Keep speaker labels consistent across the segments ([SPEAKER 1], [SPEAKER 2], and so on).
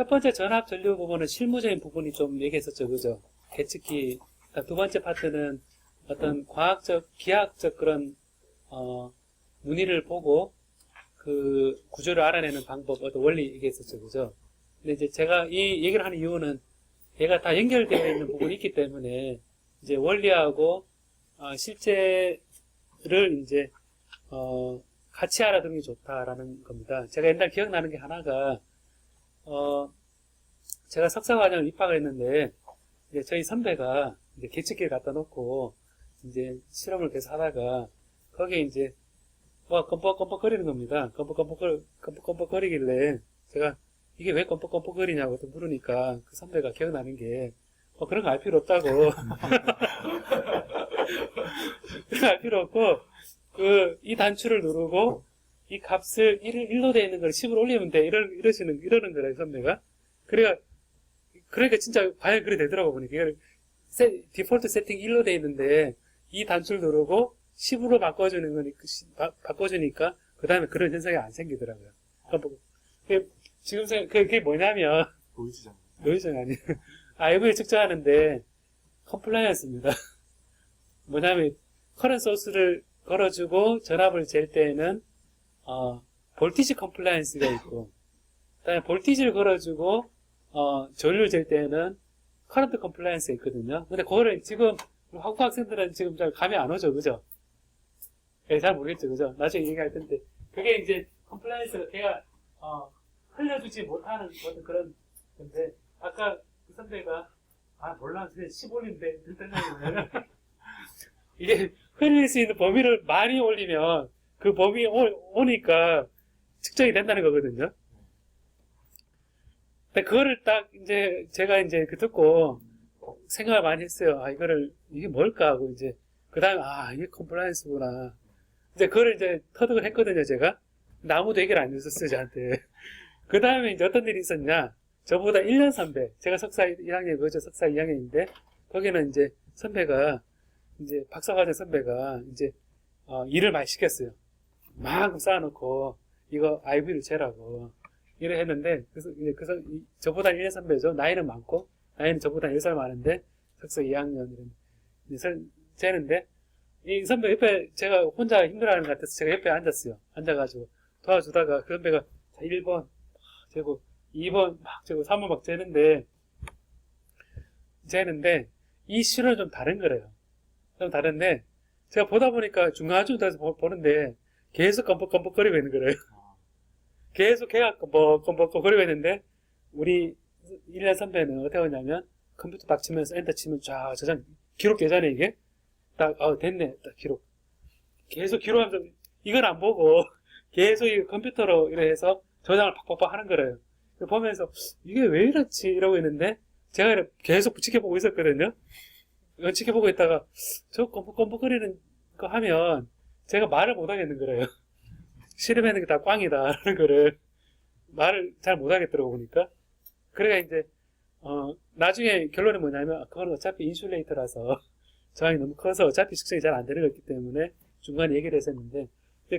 [SPEAKER 1] 첫 번째 전압 전류 부분은 실무적인 부분이 좀 얘기했었죠. 그죠? 계측기. 그러니까 두 번째 파트는 어떤 과학적, 기하학적 그런, 문의를 보고 그 구조를 알아내는 방법, 어떤 원리 얘기했었죠. 그죠? 근데 이제 제가 이 얘기를 하는 이유는 얘가 다 연결되어 있는 부분이 있기 때문에 이제 원리하고, 실제를 이제, 같이 알아두는 게 좋다라는 겁니다. 제가 옛날 기억나는 게 하나가, 제가 석사과정을 입학을 했는데, 이제 저희 선배가 이제 계측기를 갖다 놓고, 이제 실험을 계속 하다가, 거기에 이제, 뭐, 껌뻑껌뻑거리는 겁니다. 껌뻑껌뻑거리길래, 제가, 이게 왜 껌뻑껌뻑거리냐고 또 물으니까, 그 선배가 기억나는 게, 그런 거 알 필요 없다고. 그런 거 알 필요 없고, 이 단추를 누르고, 이 값을 1로 되어 있는 걸 10으로 올리면 돼. 이러는 거래요, 선배가. 그러니까 진짜 과연 그래 되더라고, 보니까. 이걸 디폴트 세팅 1로 되어 있는데, 이 단추를 누르고 10으로 바꿔주니까, 그 다음에 그런 현상이 안 생기더라고요. 지금 그게 뭐냐면, 노이즈가 아니에요. IV를 측정하는데, 컴플라이언스입니다. 뭐냐면, 커런트 소스를 걸어주고 전압을 잴 때에는 볼티지 컴플라이언스가 있고, 그다음에 볼티지를 걸어주고 전류를 잴 때에는 커런트 컴플라이언스가 있거든요. 근데 그거를 지금 학부 학생들은 지금 잘 감이 안 오죠, 그죠? 네, 잘 모르겠죠, 그죠? 나중에 얘기할 텐데 그게 이제 컴플라이언스가 걔가 흘려주지 못하는 어떤 그런 건데, 아까 그 선배가 몰라, 그냥 10올인데 들뜬다는 이게 흘릴 수 있는 범위를 많이 올리면 그 범위에 오니까 측정이 된다는 거거든요. 근데 그거를 딱 이제 제가 이제 듣고 생각을 많이 했어요. 이게 뭘까 하고 이제 그 다음에 이게 컴플라이언스구나. 이제 그거를 이제 터득을 했거든요, 제가. 근데 아무도 얘기를 안 해줬어요, 저한테. 그 다음에 이제 어떤 일이 있었냐. 저보다 1년 선배. 제가 석사 1학년, 그죠? 석사 2학년인데 거기는 이제 선배가 이제 박사과정 선배가 이제 일을 많이 시켰어요. 막 쌓아놓고 이거 IV를 재라고 이래 했는데, 그래서 저보다 1년 선배죠. 나이는 많고 나이는 저보다 1살 많은데 석사 2학년 이런 재는데, 이 선배 옆에 제가 혼자 힘들어하는 것 같아서 제가 옆에 앉았어요. 앉아가지고 도와주다가 그 선배가 1번 재고 2번 막 재고 3번 막 재는데 이 실은 좀 다른 거래요. 좀 다른데 제가 보다 보니까 중간중간에서 보는데 계속 껌뻑껌뻑거리고 있는 거래요. 계속 걔가 껌뻑껌뻑거리고 있는데, 우리 1년 선배는 어떻게 하냐면 컴퓨터 딱 치면서 엔터 치면 쫙 저장 기록 되잖아요. 이게 딱 됐네, 딱 기록 계속 기록하면서 이건 안 보고 계속 이 컴퓨터로 이래 해서 저장을 팍팍팍 하는 거래요. 보면서 이게 왜 이렇지 이러고 있는데 제가 계속 지켜보고 있었거든요. 지켜보고 있다가 저 껌뻑껌뻑거리는 거 하면 제가 말을 못 하겠는 거래요. 실험하는 게 다 꽝이다 라는 거를 말을 잘 못 하겠더라고 보니까. 그래가 이제 나중에 결론이 뭐냐면 그건 어차피 인슐레이터라서 저항이 너무 커서 어차피 측정이 잘 안 되는 거기 때문에 중간에 얘기를 했었는데,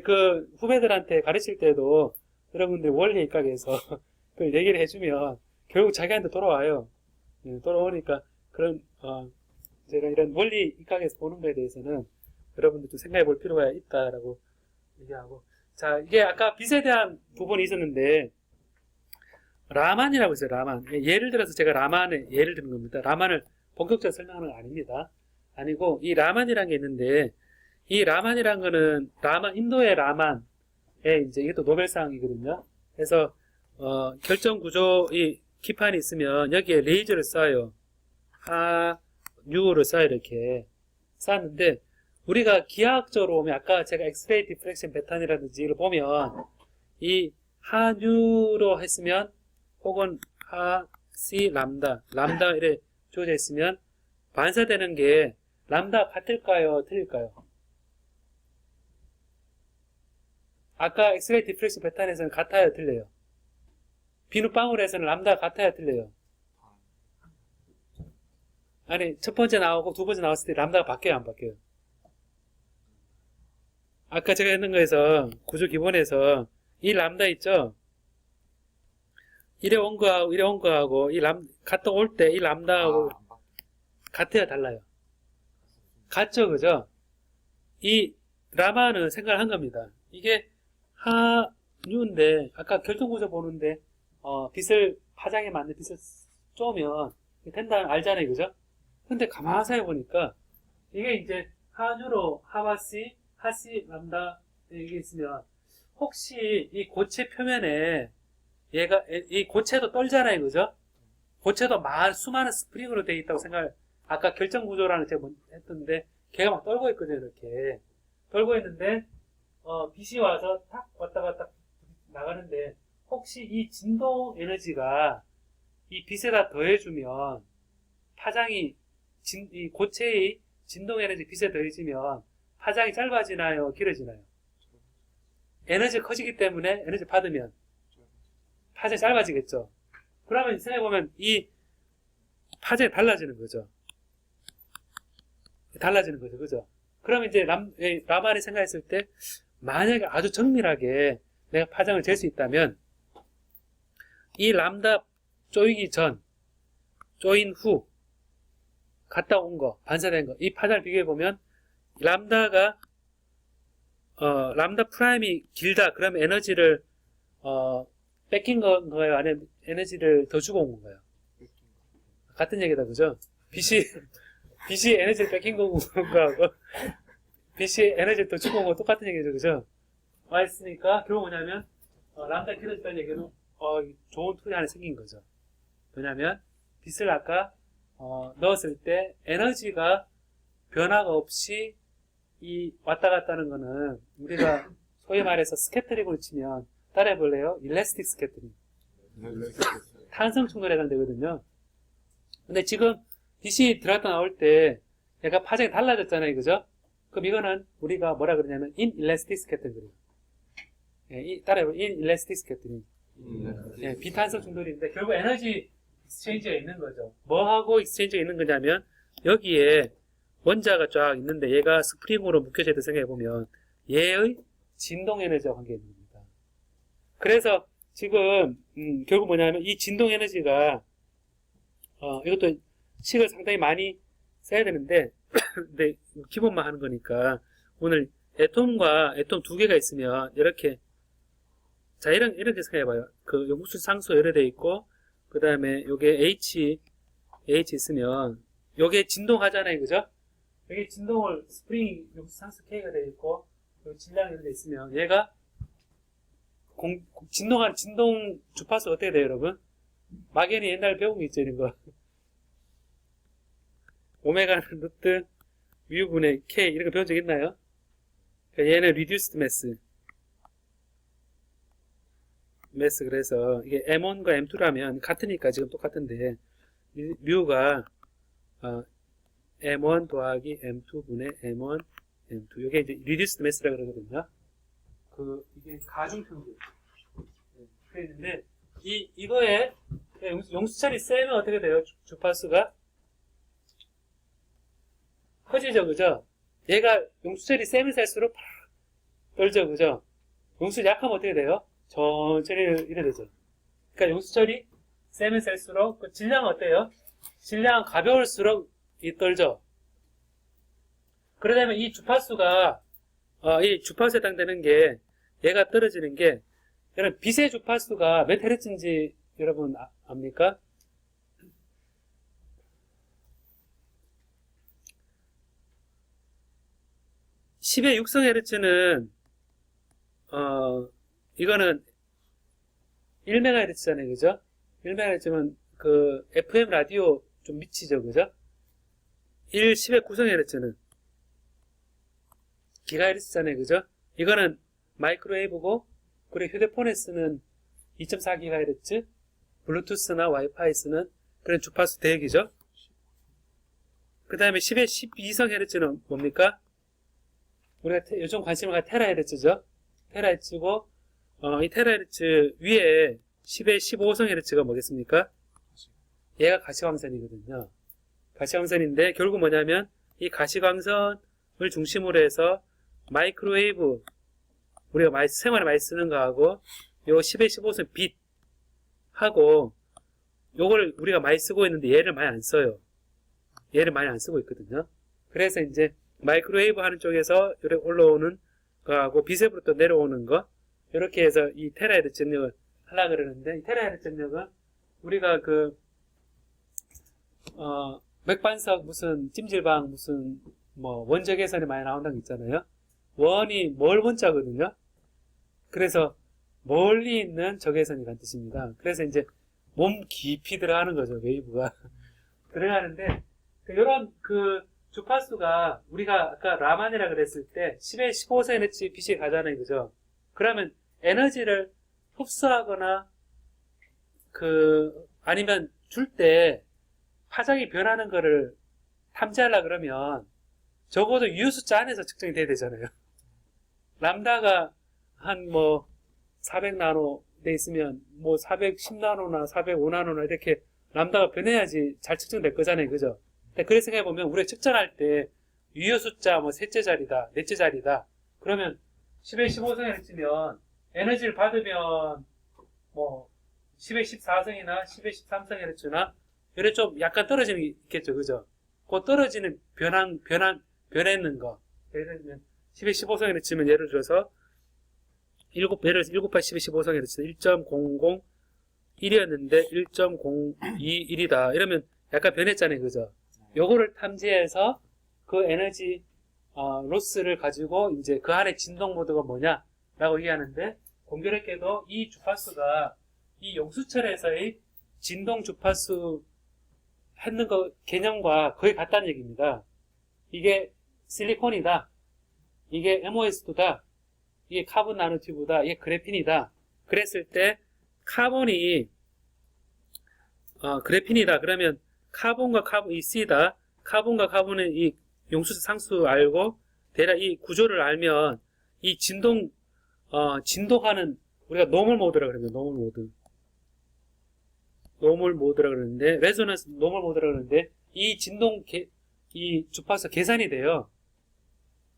[SPEAKER 1] 그 후배들한테 가르칠 때도 여러분들 원리 입각에서 그걸 얘기를 해주면 결국 자기한테 돌아와요. 돌아오니까 그런 제가 이런 원리 입각에서 보는 거에 대해서는 여러분들 좀 생각해 볼 필요가 있다라고 얘기하고, 자, 이게 아까 빛에 대한 부분이 있었는데 라만이라고 있어요. 라만. 예를 들어서 제가 라만의 예를 드는 겁니다. 라만을 본격적으로 설명하는 건 아닙니다. 아니고 이 라만이라는 게 있는데, 이 라만이라는 거는 인도의 라만에 이제 이게 또 노벨상이거든요. 그래서 결정 구조 이 기판이 있으면 여기에 레이저를 쏴요. 뉴를 쏴요. 이렇게 쐈는데, 우리가 기하학적으로 보면 아까 제가 엑스레이 디프렉션 패턴이라든지 이걸 보면 이 하뉴로 했으면 혹은 하시 람다 이래 주어져 있으면 반사되는 게 람다 같을까요? 틀릴까요? 아까 엑스레이 디프렉션 패턴에서는 같아요? 틀려요? 비눗방울에서는 람다 같아요? 틀려요? 아니, 첫 번째 나오고 두 번째 나왔을 때 람다가 바뀌어요? 안 바뀌어요? 아까 제가 했는 거에서 구조 기본에서 이 람다 있죠? 이래 온 거하고 이래 온 거하고 갔다 올 때 이 람다하고
[SPEAKER 2] 안 바뀌.
[SPEAKER 1] 같아야 달라요. 같죠, 그죠? 이 라마는 생각을 한 겁니다. 이게 하류인데 아까 결정구조 보는데 빛을 파장에 맞는 빛을 쪼면 된다는 알잖아요, 그죠? 근데 가만히 생각해 보니까 이게 이제 하류로 하와시, 하시, 람다 이게 있으면 혹시 이 고체 표면에 얘가 이 고체도 떨잖아요, 그죠? 고체도 수많은 스프링으로 되어 있다고 생각을 아까 결정구조라는 제가 했던데 걔가 막 떨고 있거든요, 이렇게 떨고 있는데 빛이 와서 탁 왔다 갔다 나가는데 혹시 이 진동 에너지가 이 빛에다 더해주면 파장이 이 고체의 진동 에너지 빛에 더해지면 파장이 짧아지나요, 길어지나요? 에너지가 커지기 때문에 에너지 받으면 파장이 짧아지겠죠. 그러면 생각해보면 이 파장이 달라지는 거죠. 달라지는 거죠, 그죠? 그럼 이제 라만이 생각했을 때 만약에 아주 정밀하게 내가 파장을 잴 수 있다면 이 람다 쪼이기 전, 쪼인 후 갔다 온 거, 반사된 거, 이 파장을 비교해 보면 람다가 람다 프라임이 길다. 그러면 에너지를 뺏긴 거예요? 아니면 에너지를 더 주고 온 건가요? 같은 얘기다, 그죠? 빛이 에너지를 뺏긴 거하고 빛이 에너지를 더 주고 온 거 똑같은 얘기죠, 그죠? 와 있으니까 결국 뭐냐면 람다 길어졌다는 얘기는 좋은 툴이 하나 생긴 거죠. 왜냐면 빛을 아까 넣었을 때 에너지가 변화가 없이 이 왔다 갔다 하는 거는 우리가 소위 말해서 스캐터링으로 치면 따라해 볼래요? 일라스틱 스캐터링. 탄성 충돌에 해당되거든요. 근데 지금 빛이 들어갔다 나올 때 얘가 파장이 달라졌잖아요, 그죠? 그럼 이거는 우리가 뭐라 그러냐면 inelastic scattering. 예, 따라해 볼래요? inelastic scattering. 예, 비탄성 충돌인데 결국 에너지 익스체인지가 있는 거죠. 뭐하고 익스체인지가 있는 거냐면 여기에 원자가 쫙 있는데 얘가 스프링으로 묶여져 있다 생각해보면 얘의 진동 에너지와 관계가 있는 겁니다. 그래서 지금 결국 뭐냐면 이 진동 에너지가 이것도 식을 상당히 많이 써야 되는데 근데 기본만 하는 거니까 오늘 애톰과 애톰 두 개가 있으면 이렇게 자 이렇게 생각해봐요. 그 용수 상수 열에 있고 그 다음에 요게 H 있으면 요게 진동하잖아요, 그죠? 여기 진동을 스프링 용수 상수 K가 되어 있고 여기 질량이 이렇게 있으면 얘가 진동하는 진동 주파수 어떻게 돼요, 여러분? 막연히 옛날에 배운 거 있죠, 이런 거. 오메가는 루트 뮤분의 K 이런 거 배운 적 있나요? 그러니까 얘는 reduced mass 그래서 이게 M1과 M2라면 같으니까 지금 똑같은데 뮤가 M1 더하기 M2분의 M1 M2 이게 이제 reduced mass라고 그러거든요. 이게 가중평균 있는데 이거에 용수철이 세면 어떻게 돼요? 주파수가 커지죠, 그죠? 얘가 용수철이 세면 셀수록 떨죠, 그죠? 용수철이 약하면 어떻게 돼요? 천천히 이래 되죠. 그러니까 용수철이 세면 셀수록 그 질량은 어때요? 질량은 가벼울수록 떨죠. 그러려면 이 주파수가 이 주파수에 해당되는 게 얘가 떨어지는 게 여러분 빛의 주파수가 몇 헤르츠인지 여러분 압니까? 10의 6성 헤르츠는 이거는 1MHz잖아요, 그죠? 1MHz면 그 FM 라디오 좀 미치죠, 그죠? 10의 9성 헤르츠는 기가헤르츠잖아요, 그죠? 이거는 마이크로웨이브고 그리고 휴대폰에 쓰는 2.4GHz, 블루투스나 와이파이 쓰는 그런 주파수 대역이죠. 그 다음에 10의 12성 헤르츠는 뭡니까? 우리가 요즘 관심을 갖는 테라헤르츠죠. 테라헤르츠고 이 테라헤르츠 위에 10의 15성 헤르츠가 뭐겠습니까? 얘가 가시광선이거든요. 가시광선인데 결국 뭐냐면 이 가시광선을 중심으로 해서 마이크로웨이브 우리가 생활에 많이 쓰는 거하고 요 10의 15성 하고 요걸 우리가 많이 쓰고 있는데 얘를 많이 안 써요. 얘를 많이 안 쓰고 있거든요. 그래서 이제 마이크로웨이브 하는 쪽에서 이렇게 올라오는 거하고 비셉으로 또 내려오는 거 이렇게 해서 이 테라헤르츠 전력을 하려고 그러는데 이 테라헤르츠 전력은 우리가 맥반석 무슨 찜질방 무슨 뭐 원적 계산이 많이 나온다는 거 있잖아요. 원이 뭘 원자거든요. 그래서 멀리 있는 적외선이라는 뜻입니다. 그래서 이제 몸 깊이 들어가는 거죠. 웨이브가 들어가는데 이런 주파수가 우리가 아까 라만이라 그랬을 때 10에 15cm 빛이 가잖아요. 그죠? 그러면 에너지를 흡수하거나 아니면 줄 때 파장이 변하는 거를 탐지하려 그러면 적어도 유효숫자 안에서 측정이 돼야 되잖아요. 람다가 한 400나노 돼 있으면 410나노나 405나노나 이렇게 람다가 변해야지 잘 측정될 거잖아요. 그죠? 그래서 생각해보면 우리가 측정할 때 유효숫자 셋째 자리다, 넷째 자리다. 그러면 10에 15성이면 에너지를 받으면 10에 14성이나 10에 13성이나 이래 좀 약간 떨어지는 게 있겠죠. 그죠? 그 떨어지는 변했는 거. 예를 들면 10에 15성이면 예를 들어서 7, 8, 10에 15성이면 1.001이었는데 1.021이다. 이러면 약간 변했잖아요. 그죠? 요거를 탐지해서 그 에너지 로스를 가지고 이제 그 안에 진동 모드가 뭐냐라고 얘기하는데 공교롭게도 이 주파수가 이 용수철에서의 진동 주파수 했는 거 개념과 거의 같다는 얘기입니다. 이게 실리콘이다. 이게 MOS다. 이게 카본 나노튜브다. 이게 그래핀이다. 그랬을 때 카본이 그래핀이다. 그러면 카본과 이 C다. 카본과 카본의 이 용수 상수 알고 대략 이 구조를 알면 이 진동하는 우리가 노멀 모드라고 그러면 노멀 모드라고 그러는데 레조넌스 노멀 모드라고 그러는데 이 이 주파수 계산이 돼요.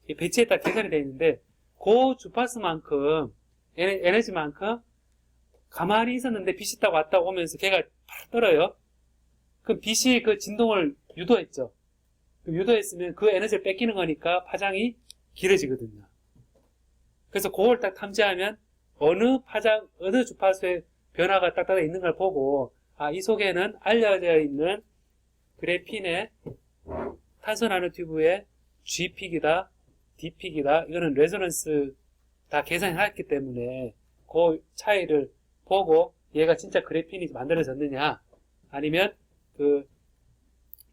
[SPEAKER 1] 이 배치에 따라 계산이 되어 있는데 그 주파수만큼 에너지만큼 가만히 있었는데 빛이 딱 왔다 오면서 걔가 팍 떨어요. 그럼 빛이 그 진동을 유도했죠. 유도했으면 그 에너지를 뺏기는 거니까 파장이 길어지거든요. 그래서 그걸 딱 탐지하면 어느 주파수의 변화가 딱 있는 걸 보고 이 속에는 알려져 있는 그래핀의 탄소 나노튜브의 G픽이다, D픽이다. 이거는 레조넌스 다 계산했기 때문에 그 차이를 보고 얘가 진짜 그래핀이 만들어졌느냐 아니면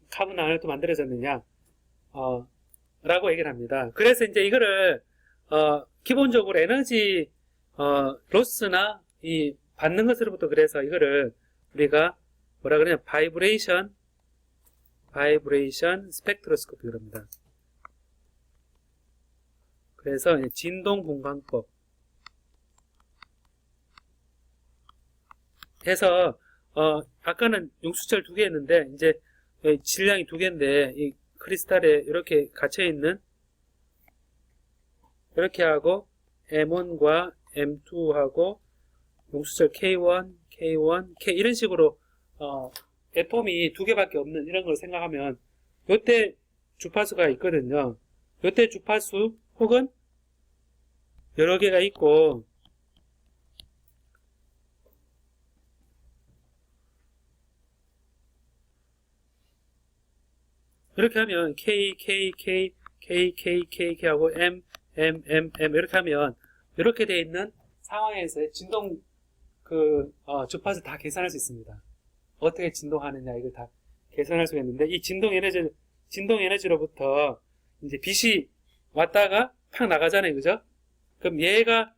[SPEAKER 1] 카본 나노도 만들어졌느냐 라고 얘기를 합니다. 그래서 이제 이거를 기본적으로 에너지 로스나 이 받는 것으로부터 그래서 이거를 우리가 뭐라 그러냐 바이브레이션 스펙트로스코피 그럽니다. 그래서 진동 분광법 해서 아까는 용수철 2개 했는데 이제 질량이 2개인데 이 크리스탈에 이렇게 갇혀 있는 이렇게 하고 M1과 M2하고 용수철 K1, K 이런 식으로 애톰이 2개밖에 없는 이런 걸 생각하면 요때 주파수가 있거든요. 요때 주파수 혹은 여러 개가 있고 이렇게 하면 K 하고 M 이렇게 하면 이렇게 되어 있는 상황에서 진동 주파수 다 계산할 수 있습니다. 어떻게 진동하느냐 이걸 다 계산할 수가 있는데 이 진동 에너지로부터 이제 빛이 왔다가 팍 나가잖아요. 그죠? 그럼 얘가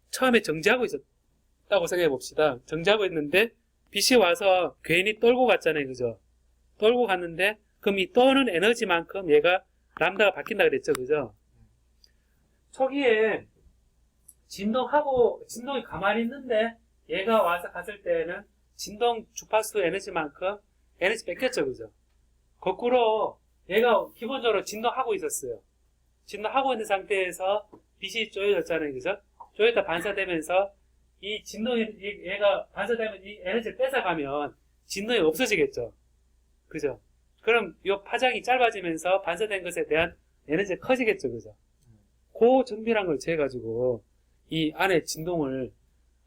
[SPEAKER 1] 처음에 정지하고 있었다고 생각해 봅시다. 정지하고 있는데 빛이 와서 괜히 떨고 갔잖아요. 그죠? 떨고 갔는데 그럼 이 떠는 에너지만큼 얘가 람다가 바뀐다 그랬죠. 그죠? 초기에 진동이 가만히 있는데 얘가 와서 갔을 때는 진동 주파수 에너지만큼 에너지 뺏겼죠. 그죠? 거꾸로 얘가 기본적으로 진동하고 있었어요. 진동하고 있는 상태에서 빛이 쪼여졌잖아요. 그죠? 쪼여다 반사되면서 이 진동이, 얘가 반사되면 이 에너지를 뺏어가면 진동이 없어지겠죠. 그죠? 그럼 이 파장이 짧아지면서 반사된 것에 대한 에너지가 커지겠죠. 그죠? 그 정밀한 걸 재가지고 이 안에 진동을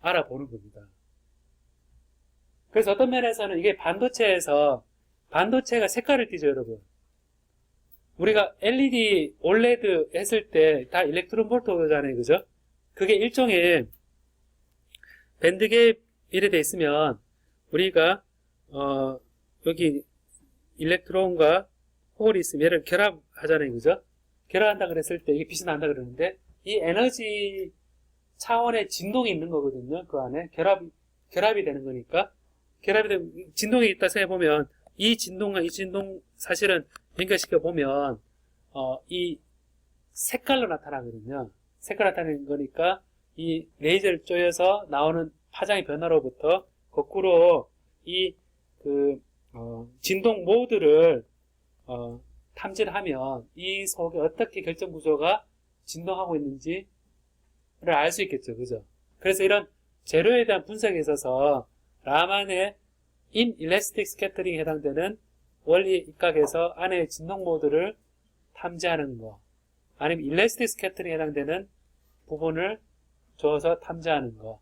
[SPEAKER 1] 알아보는 겁니다. 그래서 어떤 면에서는 이게 반도체에서 반도체가 색깔을 띠죠, 여러분. 우리가 LED, OLED 했을 때 다 일렉트론 볼트잖아요, 그죠? 그게 일종의 밴드갭 이래 돼 있으면 우리가 여기 일렉트론과 홀이 있으면 얘를 결합하잖아요, 그죠? 결합한다 그랬을 때 이게 빛이 난다 그러는데 이 에너지 차원의 진동이 있는 거거든요. 그 안에 결합이 되는 거니까 결합이 되면 진동이 있다 생각해보면 이 진동과 이 진동 사실은 연결시켜 보면 이 색깔로 나타나거든요. 색깔 나타내는 거니까 이 레이저를 쪼여서 나오는 파장의 변화로부터 거꾸로 이 진동 모드를 탐지를 하면 이 속에 어떻게 결정 구조가 진동하고 있는지를 알 수 있겠죠. 그죠? 그래서 이런 재료에 대한 분석에 있어서 라만의 inelastic scattering에 해당되는 원리 입각에서 안에 진동 모드를 탐지하는 거, 아니면 elastic scattering에 해당되는 부분을 줘서 탐지하는 거,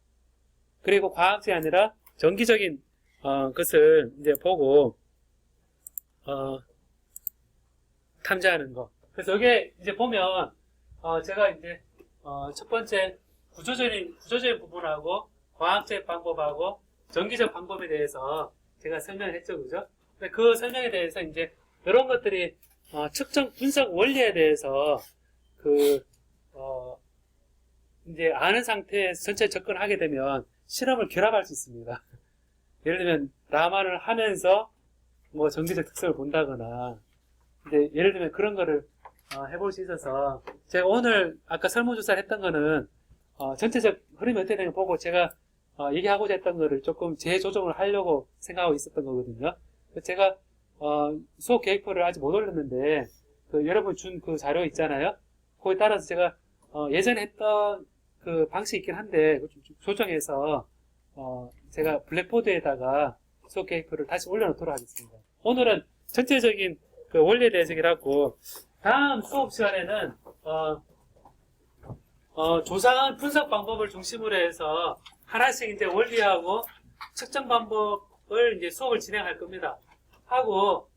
[SPEAKER 1] 그리고 과학적이 아니라 정기적인 것을 이제 보고 탐지하는 거. 그래서 여기에 이제 보면 제가 이제 첫 번째 구조적인 부분하고 과학적 방법하고 정기적 방법에 대해서 제가 설명을 했죠, 그죠? 근데 그 설명에 대해서 이제 이런 것들이 측정 분석 원리에 대해서 이제 아는 상태에서 전체 접근하게 되면 실험을 결합할 수 있습니다. 예를 들면 라만을 하면서 뭐 정기적 특성을 본다거나 이제 예를 들면 그런 거를 해볼 수 있어서 제가 오늘 아까 설문조사를 했던 거는 전체적 흐름이 어떻게 되는지 보고 제가 얘기하고자 했던 거를 조금 재조정을 하려고 생각하고 있었던 거거든요. 제가 수업 계획표를 아직 못 올렸는데 여러분 준 그 자료 있잖아요. 거기에 따라서 제가 예전에 했던 그 방식이 있긴 한데 좀 조정해서 제가 블랙보드에다가 수업 계획표를 다시 올려놓도록 하겠습니다. 오늘은 전체적인 그 원리에 대해서 얘기를 하고 다음 수업 시간에는 조사한 분석 방법을 중심으로 해서 하나씩 이제 원리하고 측정 방법을 이제 수업을 진행할 겁니다. 하고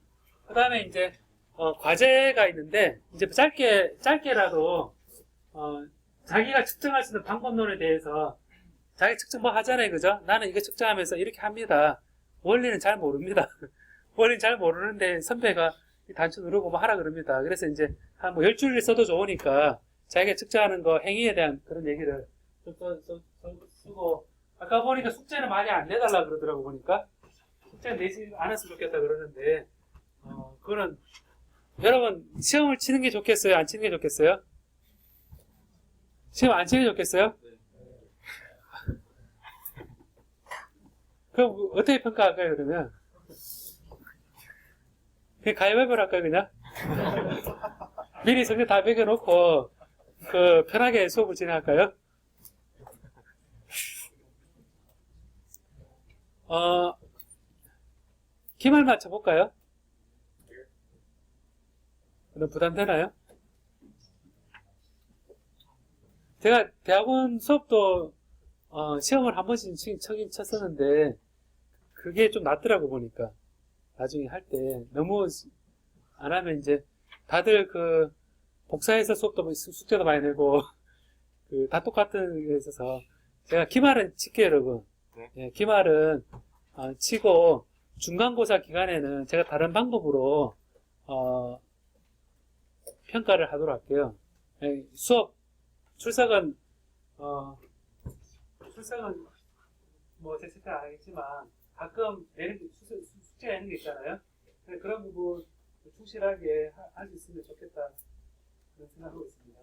[SPEAKER 1] 그 다음에 이제 과제가 있는데 이제 짧게라도 자기가 측정할 수 있는 방법론에 대해서 자기 측정 뭐 하잖아요, 그죠? 나는 이거 측정하면서 이렇게 합니다. 원리는 잘 모릅니다. 원리는 잘 모르는데 선배가 단추 누르고 뭐 하라 그럽니다. 그래서 이제 한 뭐 10줄을 써도 좋으니까 자기가 측정하는 거 행위에 대한 그런 얘기를 좀 쓰고 아까 보니까 숙제는 많이 안 내달라 그러더라고 보니까 숙제는 내지 않았으면 좋겠다 그러는데 그거는 여러분 시험을 치는 게 좋겠어요? 안 치는 게 좋겠어요? 시험 안 치는 게 좋겠어요? 그럼 어떻게 평가할까요 그러면? 그냥 가위바위보를 할까요 그냥? 미리 성적 다 매겨놓고 편하게 수업을 진행할까요? 기말 맞춰볼까요? 너무 부담되나요? 제가 대학원 수업도 시험을 한 번씩 치긴 쳤었는데 그게 좀 낫더라고 보니까 나중에 할 때 너무 안 하면 이제 다들 복사해서 수업도 숙제도 많이 내고 다 똑같은 게 있어서 제가 기말은 칠게요 여러분. 네. 예, 기말은 치고 중간고사 기간에는 제가 다른 방법으로 평가를 하도록 할게요. 예, 수업 출석은 뭐 제 책은 안 하겠지만 가끔 숙제가 있는 게 있잖아요. 그런 부분 충실하게 할 수 있으면 좋겠다 그런 생각하고 있습니다.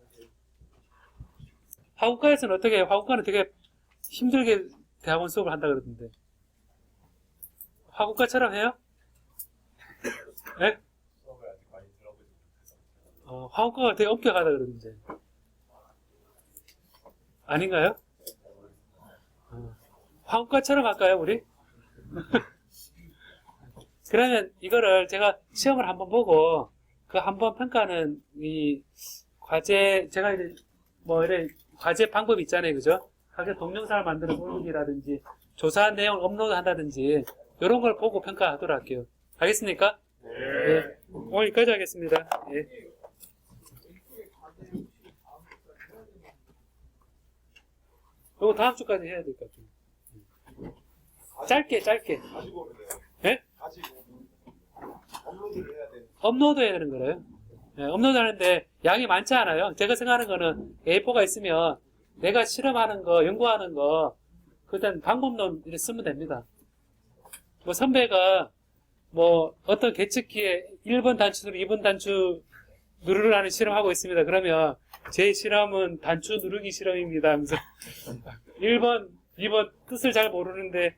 [SPEAKER 1] 화국가에서는 어떻게 해요? 화국가는 되게 힘들게 대학원 수업을 한다 그러던데 화국가처럼 해요? 네?
[SPEAKER 2] 수업을 아직 많이 들어보지 못해서
[SPEAKER 1] 화국가가 되게 엄격하다 그러던데 아닌가요? 화음과처럼 할까요, 우리? 그러면 이거를 제가 시험을 한번 보고 그 한번 평가하는 이 과제, 제가 이제 뭐 이런 과제 방법 있잖아요, 그죠? 과제 동영상을 만드는 올리기라든지 조사한 내용을 업로드 한다든지 이런 걸 보고 평가하도록 할게요. 알겠습니까? 네. 오늘 여기까지 하겠습니다. 예. 이거 다음 주까지 해야 될 것 같아요. 짧게.
[SPEAKER 2] 가지고 오면 돼요.
[SPEAKER 1] 예?
[SPEAKER 2] 가지고 업로드를 해야 돼.
[SPEAKER 1] 업로드 해야 되는 거래요. 예, 업로드 하는데 양이 많지 않아요. 제가 생각하는 거는 A4가 있으면 내가 실험하는 거, 연구하는 거, 그땐 방법론 이렇게 쓰면 됩니다. 뭐 선배가 뭐 어떤 계측기에 1번 단추 누르기, 2번 단추 누르라는 실험하고 있습니다. 그러면 제 실험은 단추 누르기 실험입니다. 하면서 1번, 2번 뜻을 잘 모르는데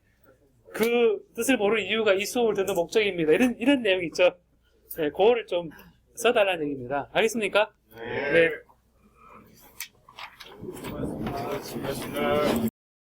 [SPEAKER 1] 그 뜻을 모르는 이유가 이 수업을 듣는 목적입니다. 이런 내용 있죠. 네, 그거를 좀 써달라는 얘기입니다. 알겠습니까? 네.
[SPEAKER 2] 수고하셨습니다.